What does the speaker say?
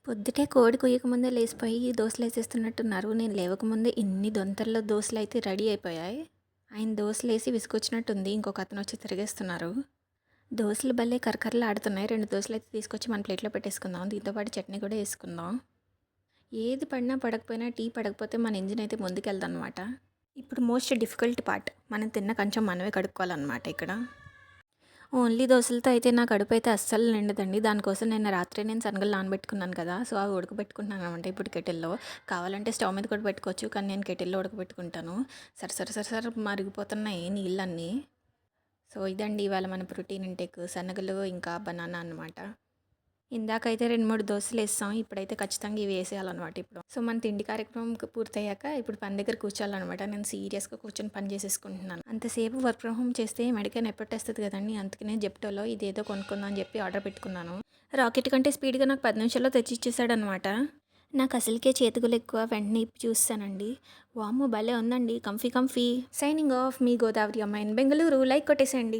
పొద్దుటే కోడి కుయ్యకముందే లేసిపోయి దోసలేసేస్తున్నట్టున్నారు. నేను లేవకముందే ఇన్ని దొంతల్లో దోసలైతే రెడీ అయిపోయాయి. ఆయన దోసలేసి విసుగొచ్చినట్టుంది. ఇంకొకతనొచ్చి తిరిగేస్తున్నారు. దోసలు భలే కరకరలాడుతున్నాయి. 2 దోసలైతే తీసుకొచ్చి మన ప్లేట్‌లో పెట్టేసుకుందాం. దీంతో పాటు చట్నీ కూడా యేసుకుందాం. ఏది పడినా పడకపోయినా టీ పడకపోతే మన ఇంజిన్ అయితే ముందుకెళ్ళదనమాట. ఇప్పుడు మోస్ట్ డిఫికల్ట్ పార్ట్. మనం తిన్న కంచం మనమే కడుక్కోవాలనమాట ఇక్కడ. ఓన్లీ దోసలతో అయితే నా కడుపైతే అస్సలు నిండదండి. దానికోసం నేను శనగలు నానబెట్టుకున్నాను కదా! సో, అవి ఉడకబెట్టుకుంటున్నాననమాట ఇప్పుడు కెటిల్‌లో. కావాలంటే స్టవ్ మీద కూడా పెట్టుకోవచ్చు. కానీ నేను కెటిల్‌లో ఉడకబెట్టుకుంటాను. సర మరిగిపోతున్నాయి నీళ్ళన్నీ. సో, ఇదండి ఇవాళ మన ప్రోటీన్ ఇంటేక్. శనగలు ఇంకా బనానా అనమాట. ఇందాకైతే 2, 3 దోసలేసాం. ఇప్పుడైతే ఖచ్చితంగా ఇవి వేసేయాలనమాట ఇప్పుడు. సో, మన తిండి కార్యక్రమం పూర్తయ్యాక ఇప్పుడు పని దగ్గర కూర్చోవాలనమాట. నేను సీరియస్‌గా కూర్చొని పని చేసేసుకుంటున్నాను. అంతసేపు వర్క్ ఫ్రమ్ హోమ్ చేస్తే మెడకే నొప్పొట్టేస్తది కదండీ! అందుకనే జెప్టోలో ఇదేదో కొనుక్కుందాం అని చెప్పి ఆర్డర్ పెట్టుకున్నాను. రాకెట్ కంటే స్పీడ్‌గా నాకు 10 నిమిషాల్లో తెచ్చిచ్చేసాడనమాట. నాకు అసలుకే చేతుకులెక్కువ. వెంటనే ఇప్పి చూసేసానండి. వామ్మో! భలే ఉందండి. Comfy comfy. సైనింగ్ ఆఫ్ మీ గోదావరి అమ్మాయి ఇన్ బెంగుళూరు. లైక్ కొట్టేసేయండి.